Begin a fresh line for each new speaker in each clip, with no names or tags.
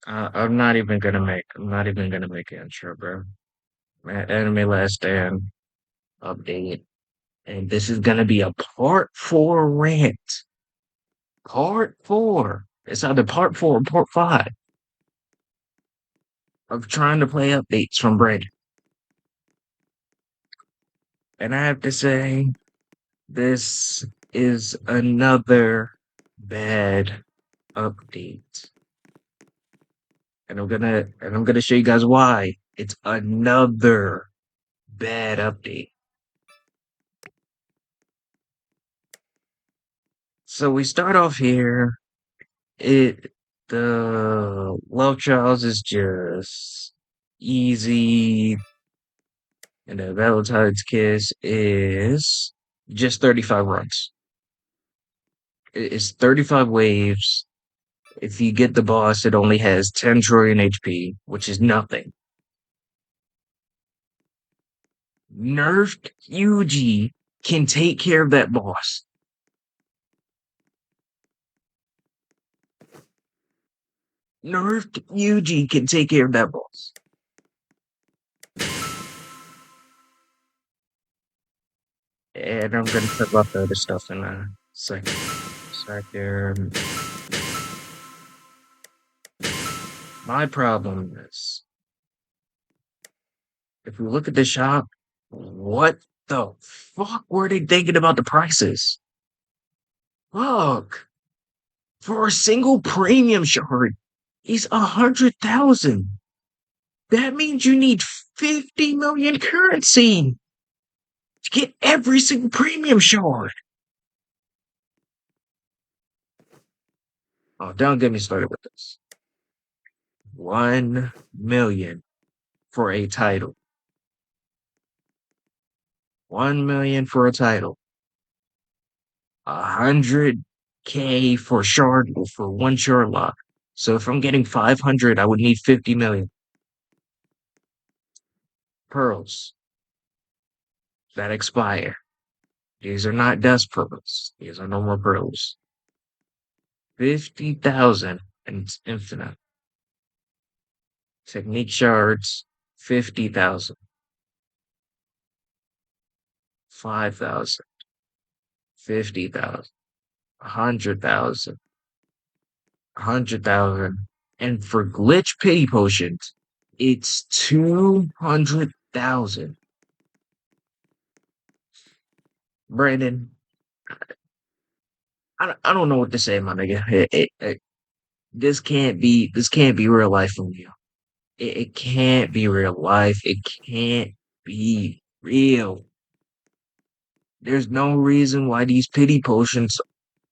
I'm not even gonna make an intro, bro. Anime Last Stand update, and this is gonna be a part four rant. Part four. It's either part four or part five of trying to play updates from Bread. And I have to say, this is another bad update. And I'm gonna show you guys why. It's another bad update. So we start off here. It the love trials is just easy, and the Valentine's kiss is just 35 runs. It's 35 waves. If you get the boss, it only has 10 trillion HP, which is nothing. Nerfed Yuji can take care of that boss. Nerfed Yuji can take care of that boss. And I'm gonna talk about the other stuff in a second. Second. My problem is, if we look at the shop, what the fuck were they thinking about the prices? Look, for a single premium shard, is 100,000. That means you need 50 million currency to get every single premium shard. Oh, don't get me started with this. 1 million for a title. 1 million for a title. 100K for one shard lock. So if I'm getting 500, I would need 50 million pearls that expire. These are not dust pearls. These are normal pearls. 50,000 and it's infinite. Technique shards, 50,000. 5,000. 50,000. 100,000. 100,000. And for glitch pity potions, it's 200,000. Brandon, I don't know what to say, my nigga. This can't be real life for you. It can't be real life. It can't be real. There's no reason why these pity potions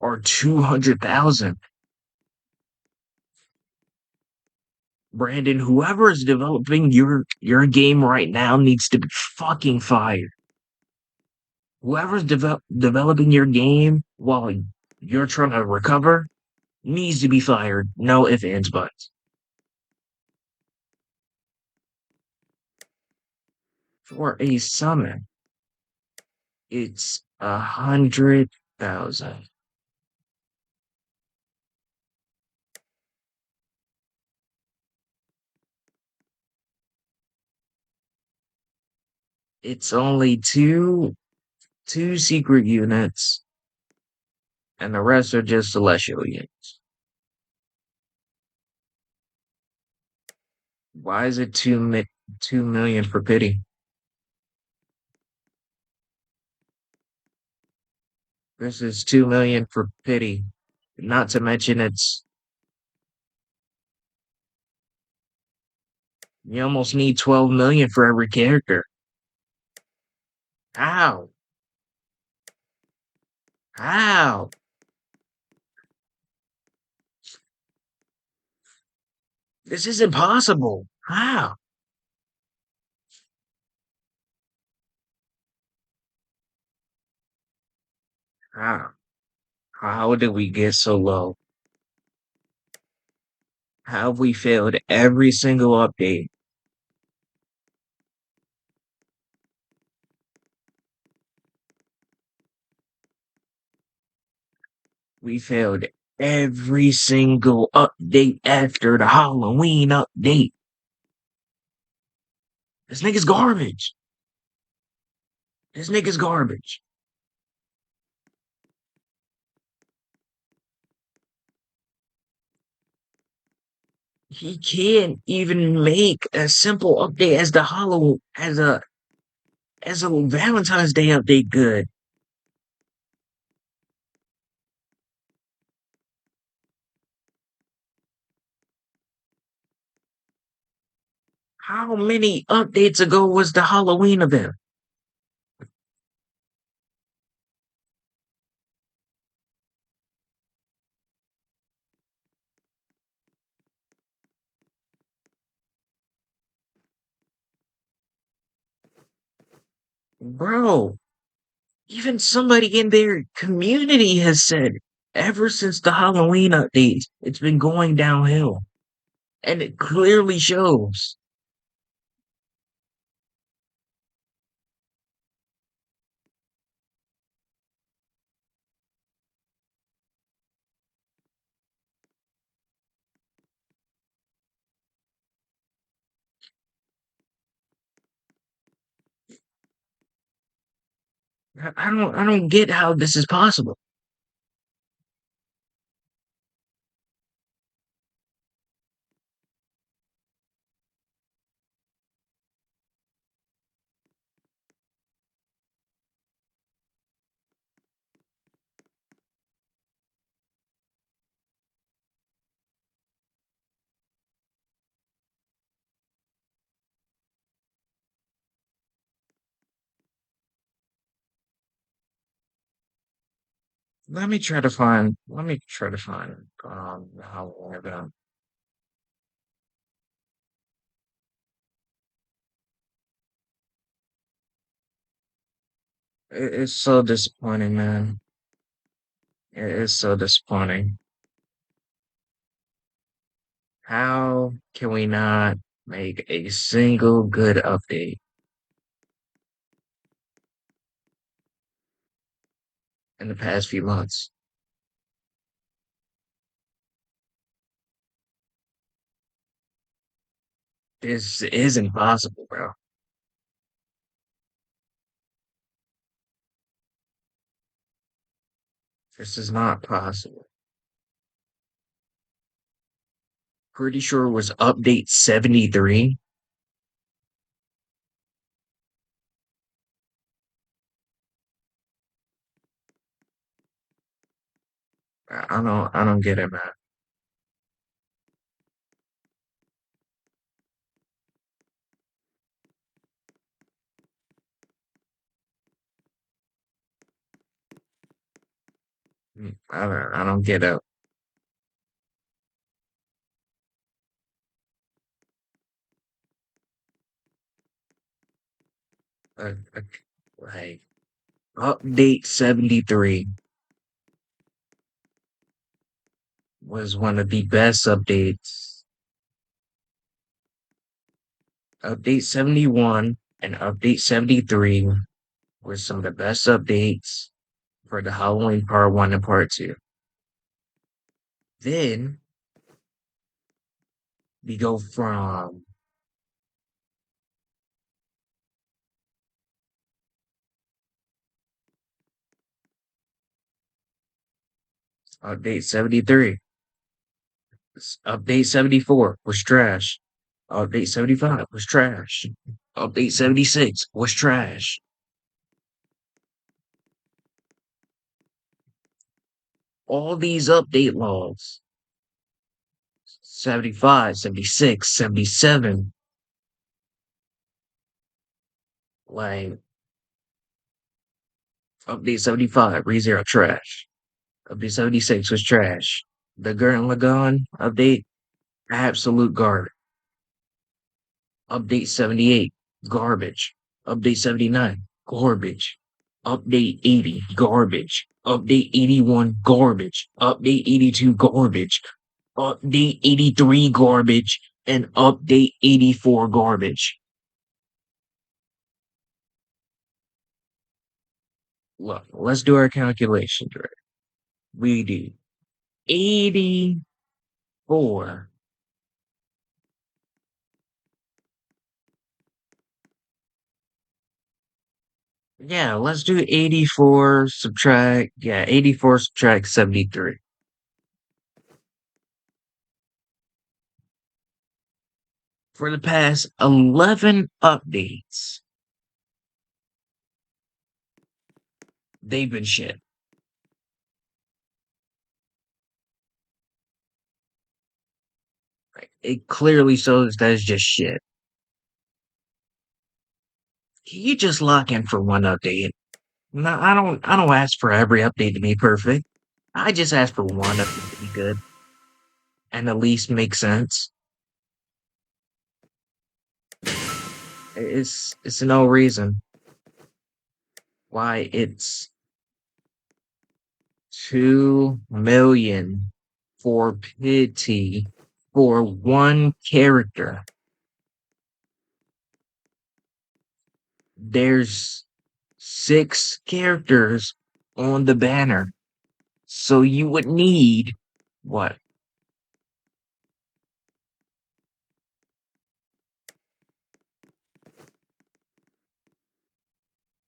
are 200,000. Brandon, whoever is developing your game right now needs to be fucking fired. Whoever's developing your game while you're trying to recover needs to be fired. No ifs, ands, buts. For a summon, it's 100,000. It's only two secret units, and the rest are just celestial units. Why is it 2 million for pity? This is 2 million for pity. Not to mention you almost need 12 million for every character. How? How? This is impossible. How? How? How did we get so low? How have we failed every single update? We failed Every single update after the Halloween update. This nigga's garbage. This nigga's garbage. He can't even make a simple update as the Hollow as a Valentine's Day update good. How many updates ago was the Halloween event? Bro, even somebody in their community has said ever since the Halloween update, it's been going downhill. And it clearly shows. I don't get how this is possible. Let me try to find the Halloween event. It's so disappointing, man. It is so disappointing. How can we not make a single good update in the past few months? This isn't possible, bro. This is not possible. Pretty sure it was update 73. I don't get it, man. I don't get it. Uh, like update 73 was one of the best updates. Update 71 and update 73 were some of the best updates for the Halloween Part 1 and Part 2. Then we go from update 73. Update 74 was trash. Update 75 was trash. Update 76 was trash. All these update logs 75, 76, 77, like update 75, ReZero trash. Update 76 was trash. The Gurren Lagann update, absolute garbage. Update 78, garbage. Update 79, garbage. Update 80, garbage. Update 81, garbage. Update 82, garbage. Update 83, garbage. And update 84, garbage. Look, let's do our calculations, right? We do 84. Yeah, let's do 84 subtract, yeah, 84 subtract 73. For the past 11 updates, they've been shit. It clearly shows that it's just shit. You just lock in for one update. No, I don't ask for every update to be perfect. I just ask for one update to be good and at least make sense. It's no reason why it's 2 million for pity for one character. There's 6 characters on the banner. So you would need what?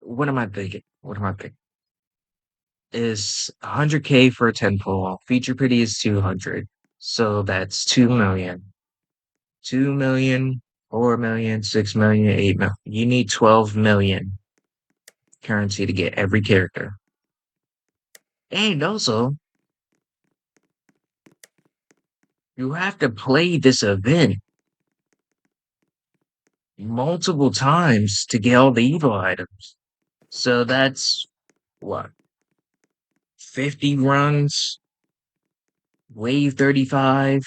What am I thinking? What am I thinking? Is 100K for a 10 pull. Feature pity is 200. So that's 2 million. 2 million, 4 million, 6 million, 8 million. You need 12 million currency to get every character. And also, you have to play this event multiple times to get all the evil items. So that's what? 50 runs, wave 35.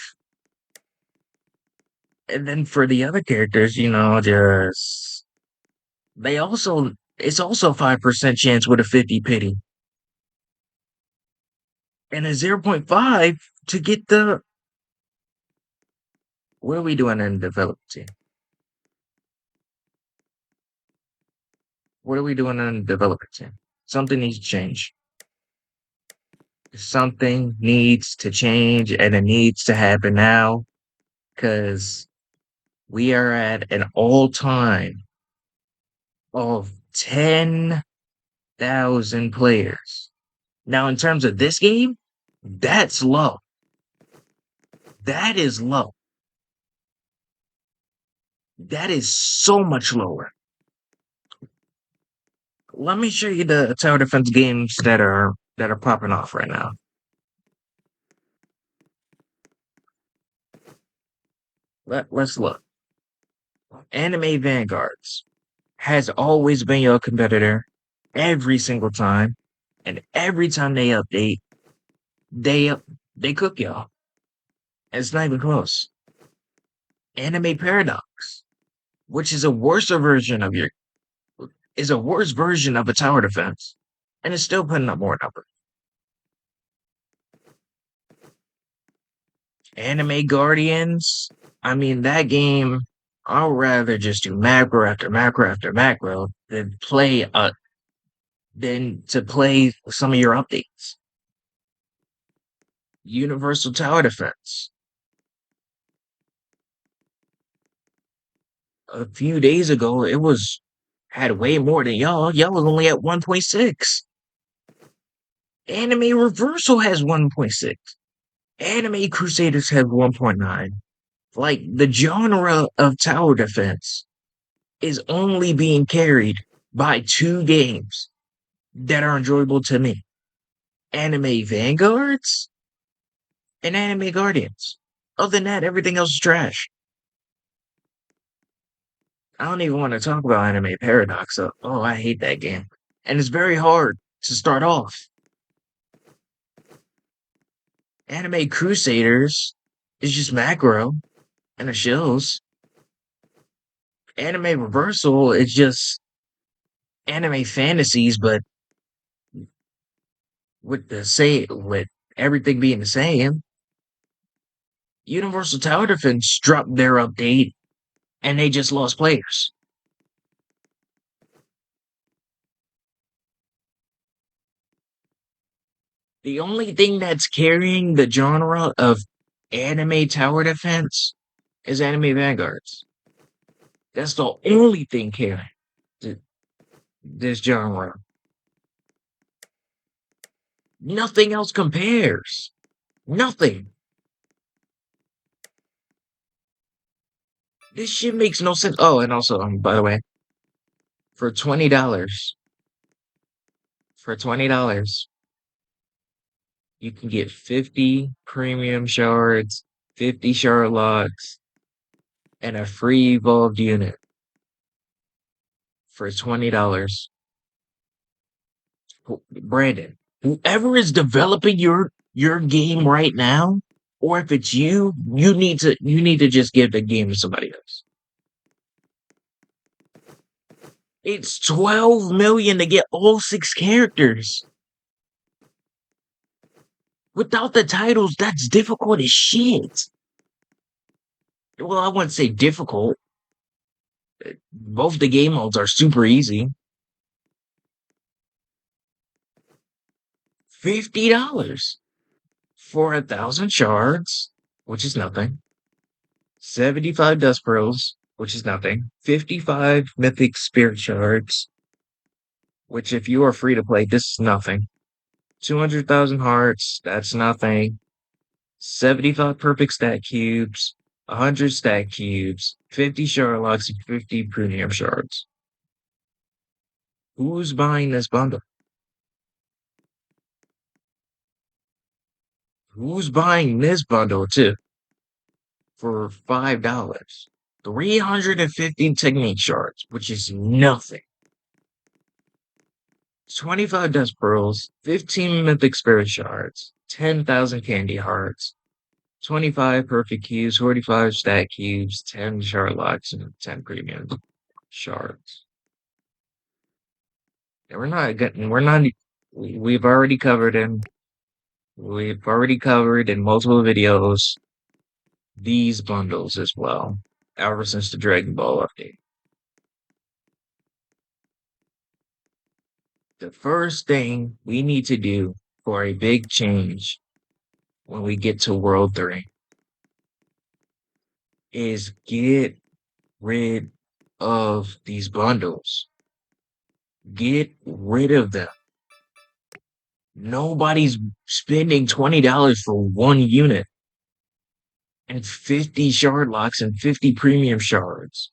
And then for the other characters, just they also it's also 5% chance with a 50 pity and a zero point 0.5 to get the what are we doing in the development team? What are we doing in the development team? Something needs to change. Something needs to change and it needs to happen now because we are at an all time of 10,000 players. Now, in terms of this game, that's low. That is low. That is so much lower. Let me show you the tower defense games that are popping off right now. Let's look. Anime Vanguards has always been your competitor every single time, and every time they update, they they cook y'all. It's not even close. Anime Paradox, which is a worse version of your is a worse version of a tower defense, and it's still putting up more numbers. Anime Guardians, I mean that game. I'll rather just do macro after macro after macro than to play some of your updates. Universal Tower Defense. A few days ago, it was had way more than y'all. Y'all was only at 1.6. Anime Reversal has 1.6. Anime Crusaders have 1.9. Like the genre of tower defense is only being carried by 2 games that are enjoyable to me. Anime Vanguards and Anime Guardians. Other than that, everything else is trash. I don't even want to talk about Anime Paradox. Oh, I hate that game. And it's very hard to start off. Anime Crusaders is just macro and it shows. Anime Reversal is just anime fantasies, but with everything being the same. Universal Tower Defense dropped their update and they just lost players. The only thing that's carrying the genre of anime tower defense is anime vanguards. That's the only thing carrying this genre. Nothing else compares. Nothing. This shit makes no sense. Oh, and also, by the way, for $20, you can get 50 premium shards, 50 shard locks, and a free evolved unit for $20. Brandon, whoever is developing your game right now, or if it's you, you need to just give the game to somebody else. It's 12 million to get all 6 characters. Without the titles, that's difficult as shit. Well, I wouldn't say difficult. Both the game modes are super easy. $50 for 1,000 shards, which is nothing. 75 dust pearls, which is nothing. 55 mythic spirit shards, which if you are free to play, this is nothing. 200,000 hearts, that's nothing. 75 perfect stat cubes, 100 stat cubes, 50 shard locks, and 50 premium shards. Who's buying this bundle? Who's buying this bundle too? For $5. 350 technique shards, which is nothing. 25 dust pearls, 15 mythic spirit shards, 10,000 candy hearts, 25 perfect cubes, 45 stat cubes, 10 shard locks, and 10 premium shards. And we've already covered in multiple videos these bundles as well, ever since the Dragon Ball update. The first thing we need to do for a big change when we get to World 3 is get rid of these bundles. Get rid of them. Nobody's spending $20 for one unit and 50 shard locks and 50 premium shards.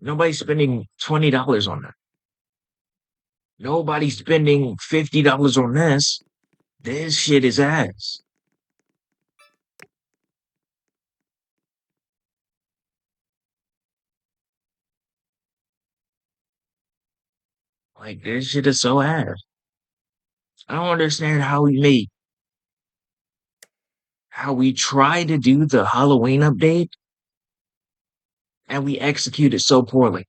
Nobody's spending $20 on that. Nobody's spending $50 on this. This shit is ass. Like, this shit is so ass. I don't understand how we try to do the Halloween update and we execute it so poorly.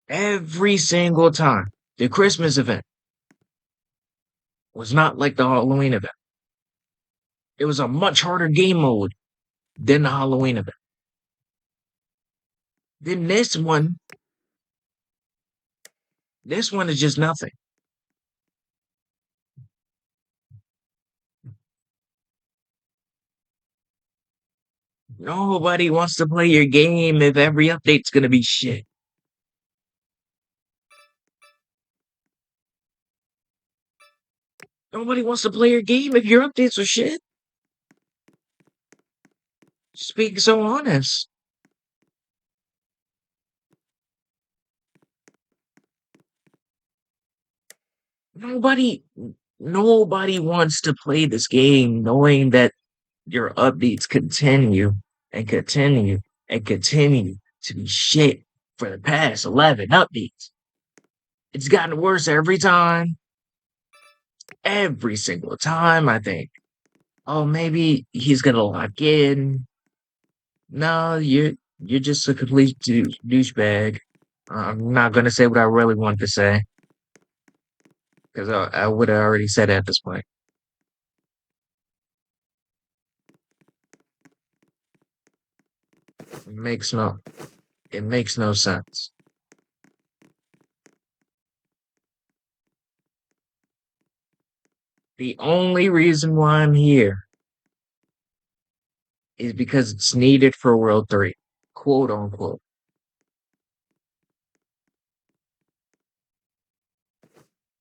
Every single time. The Christmas event was not like the Halloween event. It was a much harder game mode than the Halloween event. Then this one is just nothing. Nobody wants to play your game if every update's gonna be shit. Nobody wants to play your game if your updates are shit. Just being so honest. Nobody nobody wants to play this game knowing that your updates continue and continue and continue to be shit for the past 11 updates. It's gotten worse every time. Every single time, I think, oh, maybe he's gonna lock in. No, you're just a complete douchebag. I'm not gonna say what I really want to say because I would have already said it at this point. It makes no it makes no sense. The only reason why I'm here is because it's needed for World 3, quote unquote.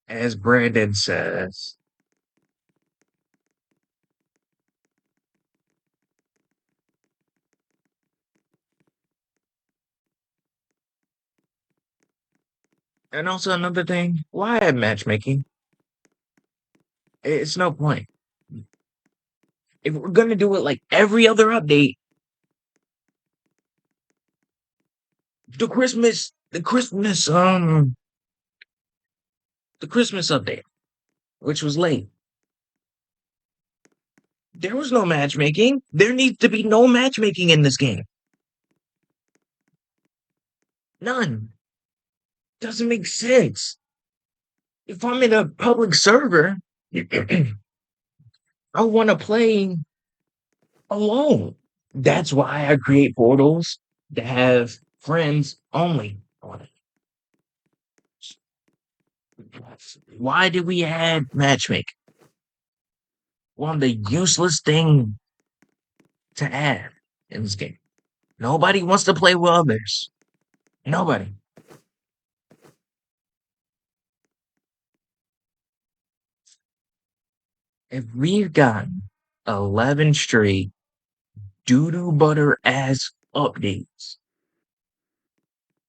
As Brandon says. And also another thing, why add matchmaking? It's no point. If we're gonna do it like every other update, the Christmas update, which was late. There was no matchmaking. There needs to be no matchmaking in this game. None. Doesn't make sense. If I'm in a public server, I want to play alone. That's why I create portals to have friends only on it. Why did we add matchmaking? One of the useless thing to add in this game. Nobody wants to play with others. Nobody. If we've gotten 11 straight doo-doo butter ass updates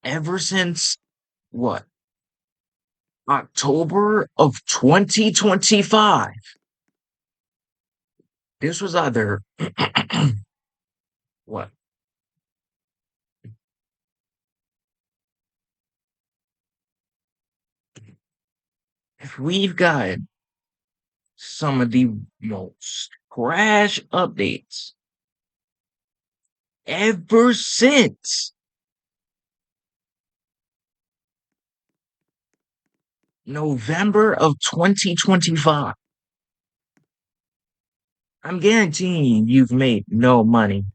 ever since what? October of 2025. This was either what? If we've got some of the most crash updates ever since November of 2025. I'm guaranteeing you've made no money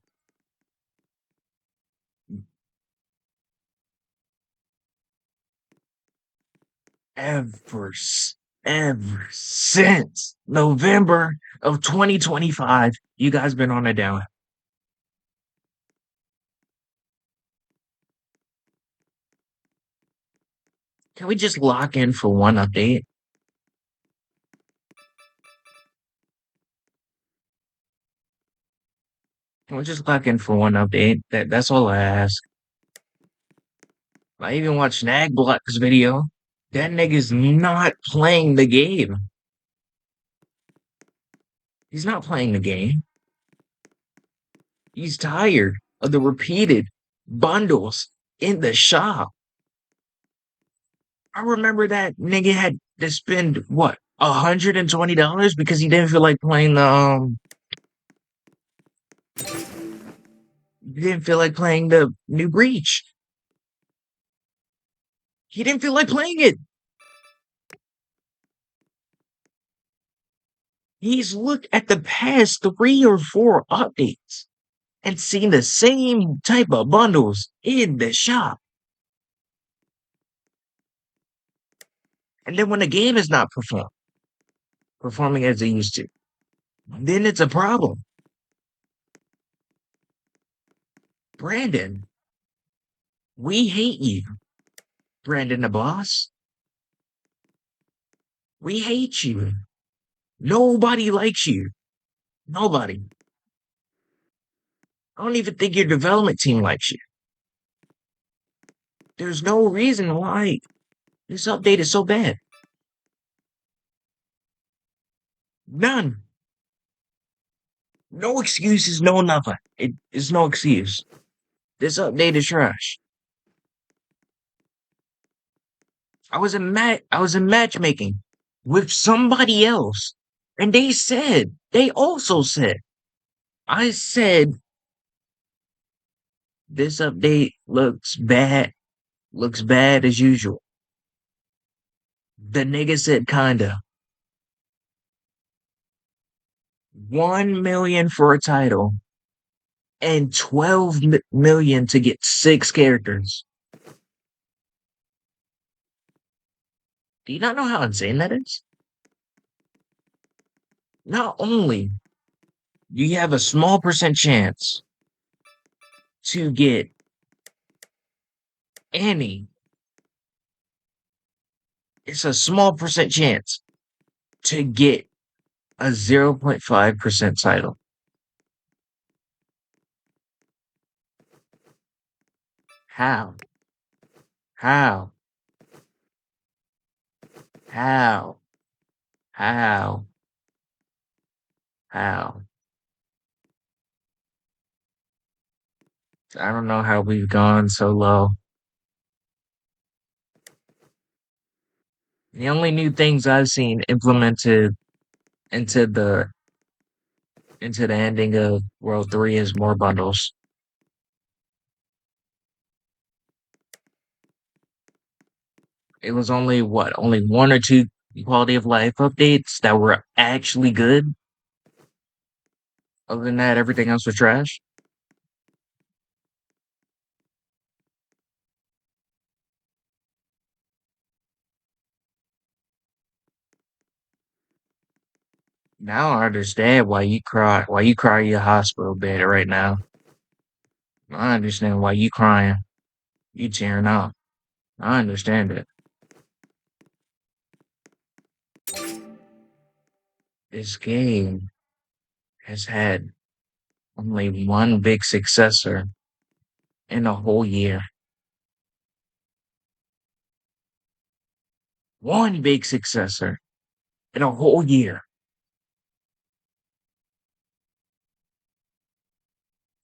ever, ever since November of 2025. You guys been on a down. Can we just lock in for one update? Can we just lock in for one update? That's all I ask. I even watched Nagblock's video. That nigga's not playing the game. He's not playing the game. He's tired of the repeated bundles in the shop. I remember that nigga had to spend what $120 because he didn't feel like playing he didn't feel like playing the new Breach. He didn't feel like playing it. He's looked at the past 3 or 4 updates and seen the same type of bundles in the shop. And then when the game is not performing as it used to, then it's a problem. Brandon, we hate you. Brandon the boss. We hate you. Nobody likes you. Nobody. I don't even think your development team likes you. There's no reason why this update is so bad. None. No excuses, no nothing. It is no excuse. This update is trash. I was in matchmaking with somebody else, and they also said, I said this update looks bad as usual. The nigga said kinda. 1 million for a title and 12 million to get 6 characters. Do you not know how insane that is? not only do you have a small percent chance to get any, it's a small percent chance to get a 0.5% title. How? How? How? How? How? I don't know how we've gone so low. The only new things I've seen implemented into the into the ending of World 3 is more bundles. It was only what, only one or two quality of life updates that were actually good. Other than that, everything else was trash. Now I understand why you cry in your hospital bed right now. I understand why you crying. You tearing up. I understand it. This game has had only one big successor in a whole year. One big successor in a whole year.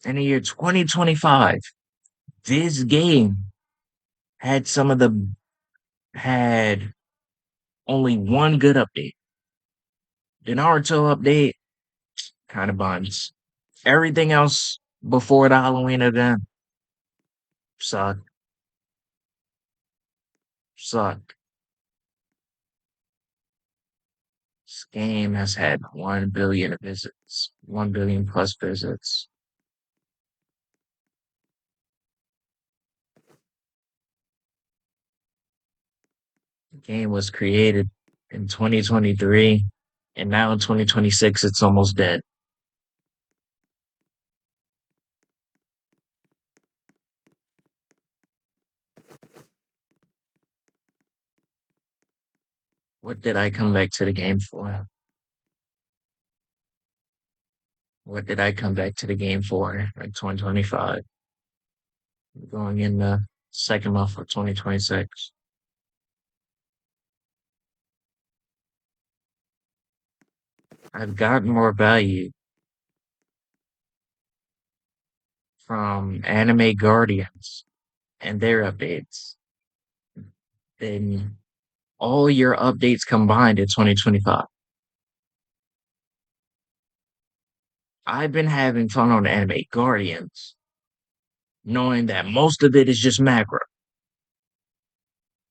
In the year 2025, this game had some of the had only one good update. The Naruto update kind of buns. Everything else before the Halloween event sucked. Sucked. This game has had 1 billion visits, 1 billion plus visits. The game was created in 2023, and now in 2026, it's almost dead. What did I come back to the game for? What did I come back to the game for in 2025? Going in the second month of 2026. I've gotten more value from Anime Guardians and their updates than all your updates combined in 2025. I've been having fun on Anime Guardians, knowing that most of it is just macro.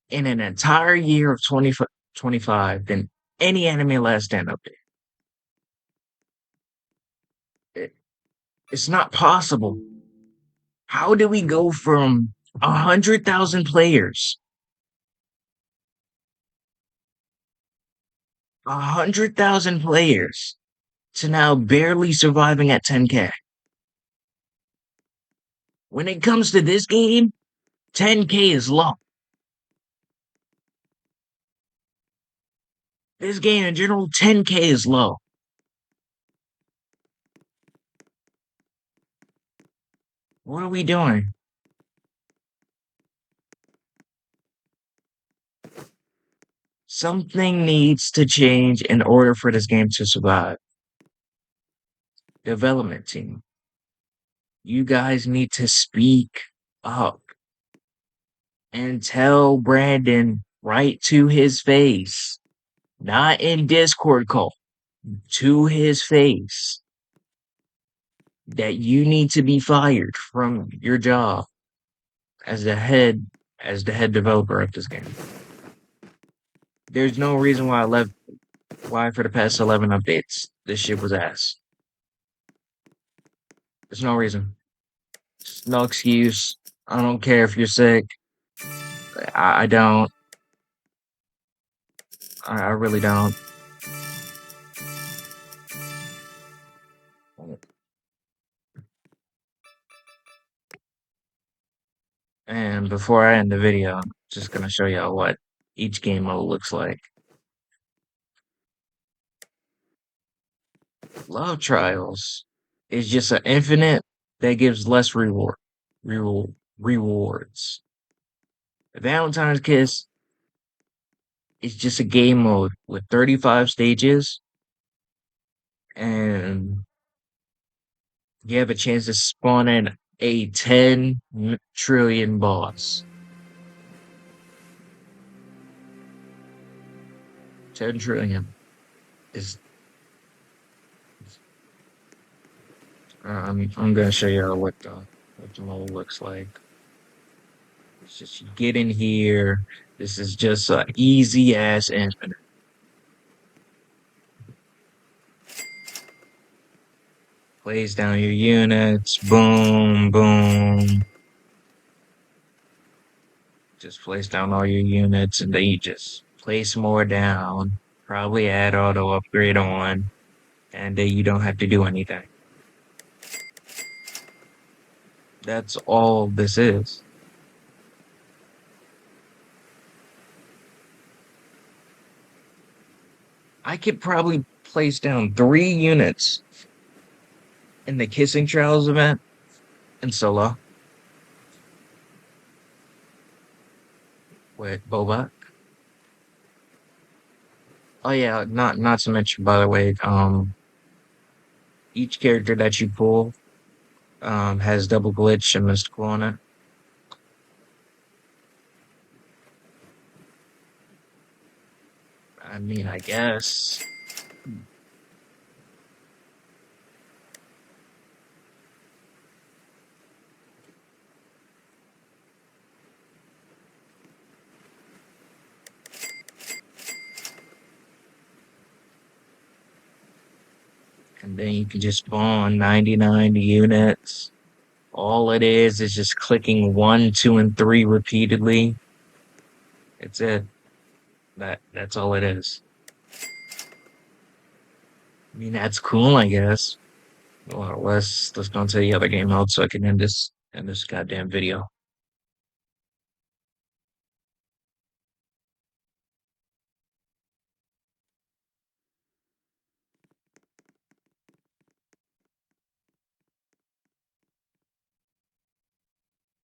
In an entire year of 2025 than any Anime Last Stand update. It, it's not possible. How do we go from 100,000 players, 100,000 players, to now barely surviving at 10K? When it comes to this game, 10K is low. This game in general, 10K is low. What are we doing? Something needs to change in order for this game to survive. Development team, you guys need to speak up and tell Brandon right to his face, not in Discord call, to his face, that you need to be fired from your job as the head developer of this game. There's no reason why for the past 11 updates this shit was ass. There's no reason. There's no excuse. I don't care if you're sick. I don't. I really don't. And before I end the video, I'm just gonna show y'all what each game mode looks like. Love Trials is just an infinite that gives less rewards. Valentine's Kiss is just a game mode with 35 stages, and you have a chance to spawn in a 10 trillion boss. 10 trillion is. I'm gonna show you what the mode looks like. It's just you get in here. This is just a easy ass infinite. Plays down your units. Boom, boom. Just place down all your units, and then you just place more down. Probably add auto upgrade on, and then you don't have to do anything. That's all this is. I could probably place down 3 units in the Kissing Trials event in solo with Boba. Oh yeah, not to mention, by the way, each character that you pull has double glitch and mystical on it. I mean, I guess. And then you can just spawn 99 units. All it is just clicking 1, 2, and 3 repeatedly. It's it. That's all it is. I mean, that's cool, I guess. Well, let's go to the other game mode so I can end this goddamn video.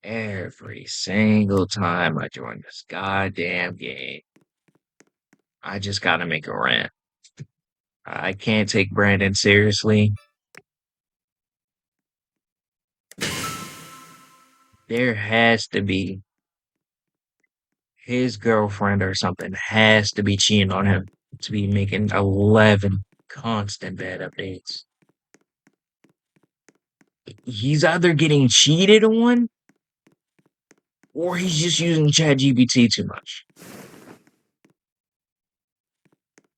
Every single time I join this goddamn game, I just gotta make a rant. I can't take Brandon seriously. There has to be his girlfriend or something has to be cheating on him to be making 11 constant bad updates. He's either getting cheated on or he's just using ChatGPT too much.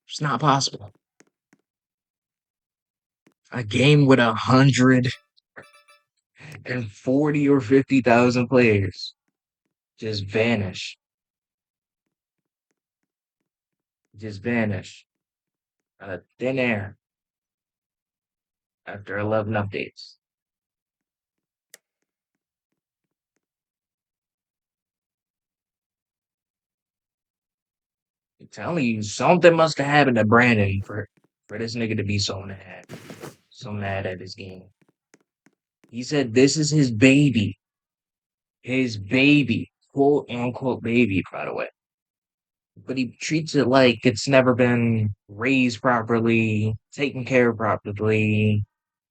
It's not possible. A game with 140 or 50,000 players just vanish. Just vanish out of thin air after 11 updates. I'm telling you, something must have happened to Brandon for this nigga to be so mad at his game. He said this is his baby, quote unquote baby, by the way. But he treats it like it's never been raised properly, taken care of properly,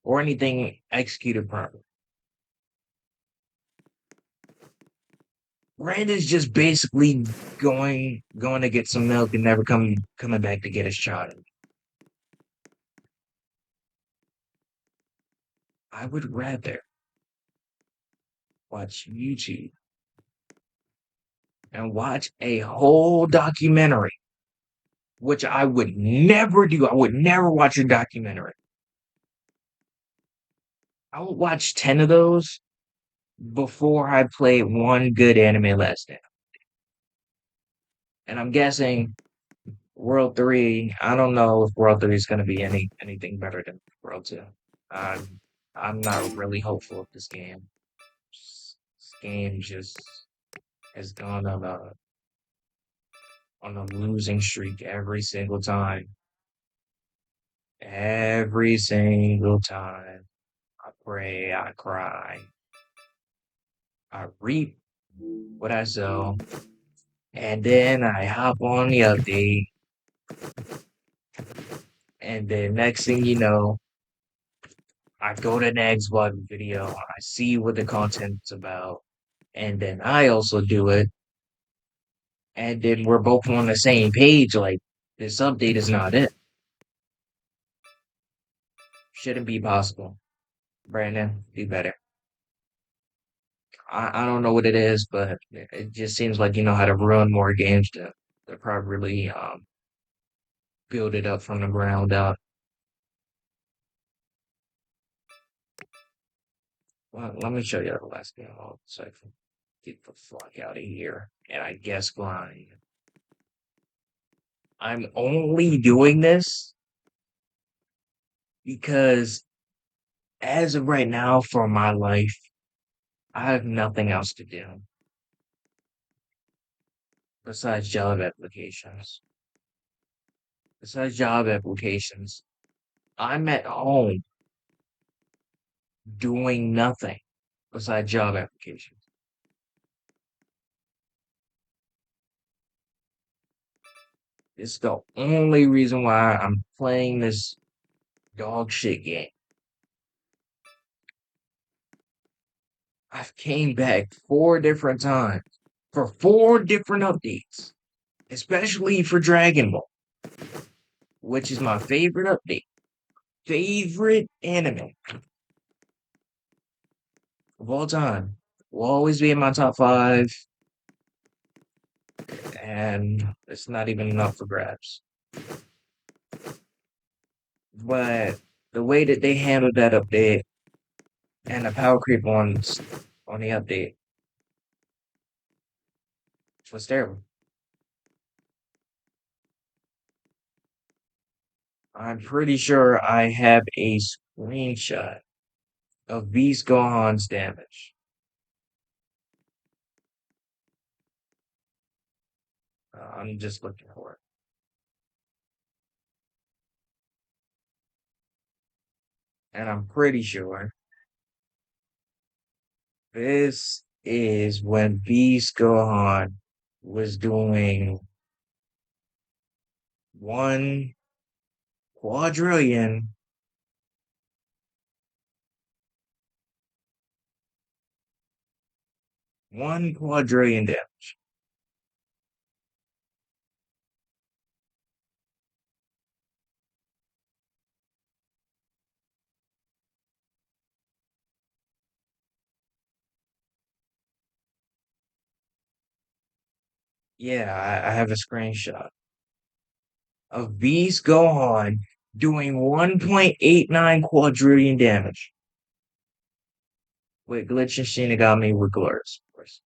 or anything executed properly. Brandon's just basically going to get some milk and never coming back to get his child. I would rather watch YouTube and watch a whole documentary, which I would never do. I would never watch a documentary. I would watch 10 of those before I play one good anime last day. And I'm guessing World 3, I don't know if World 3 is going to be anything better than World 2. I'm not really hopeful of this game. game just has gone on a losing streak every single time. Every single time. I pray, I cry, I reap what I sow, and then I hop on the update, and then next thing you know, I go to the next button video, I see what the content's about, and then I also do it, and then we're both on the same page. Like, this update is not it. Shouldn't be possible. Brandon, do better. I don't know what it is, but it just seems like you know how to ruin more games to properly build it up from the ground up. Well, let me show you the last game so I can get the fuck out of here. And I guess grind. I'm only doing this because as of right now for my life, I have nothing else to do besides job applications. Besides job applications, I'm at home doing nothing besides job applications. It's the only reason why I'm playing this dog shit game. I've came back 4 different times for 4 different updates, especially for Dragon Ball, which is my favorite update, favorite anime of all time. Will always be in my top 5, and it's not even up for grabs. But the way that they handled that update and the power creep on the update was terrible. I'm pretty sure I have a screenshot of Beast Gohan's damage. I'm just looking for it. And I'm pretty sure this is when Beast Gohan was doing 1 quadrillion, 1 quadrillion damage. Yeah, I have a screenshot of Beast Gohan doing 1.89 quadrillion damage with Glitch and Shinigami with Glurs, of course.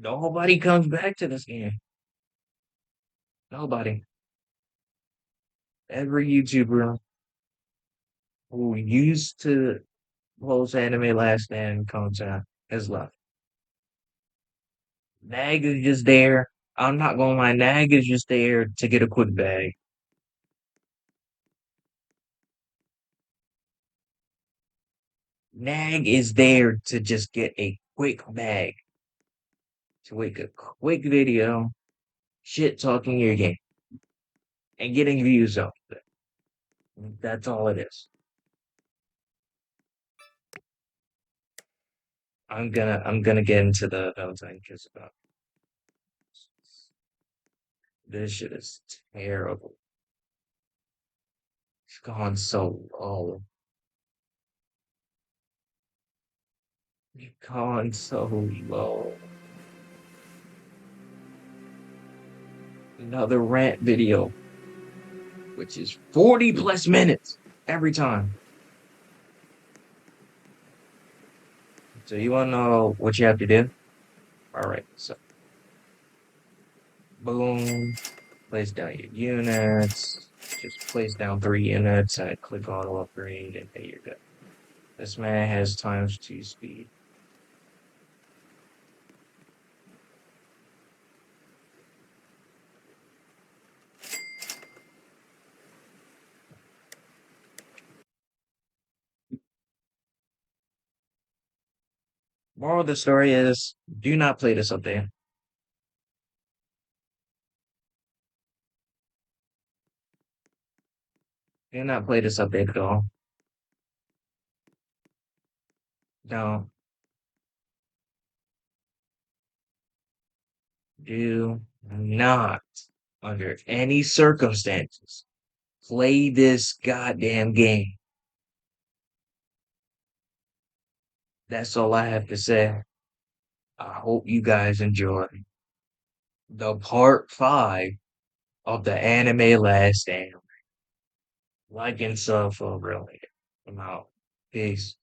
Nobody comes back to this game. Nobody. Every YouTuber who used to post anime last stand content has left. Nag is just there. I'm not gonna lie, Nag is just there to get a quick bag. Nag is there to just get a quick bag, to make a quick video, shit talking your game, and getting views off of it. That's all it is. I'm gonna get into the Valentine kiss about this shit is terrible. It's gone so low. It's gone so low. Another rant video which is 40 plus minutes every time. So you want to know what you have to do? All right. So boom, place down your units. Just place down 3 units and click auto upgrade, and there you go. This man has times 2 speed. Moral of the story is do not play this update. Do not play this update at all. No, do not, under any circumstances, play this goddamn game. That's all I have to say. I hope you guys enjoy the part 5 of the anime last stand. Like and sub for real. I'm out. Peace.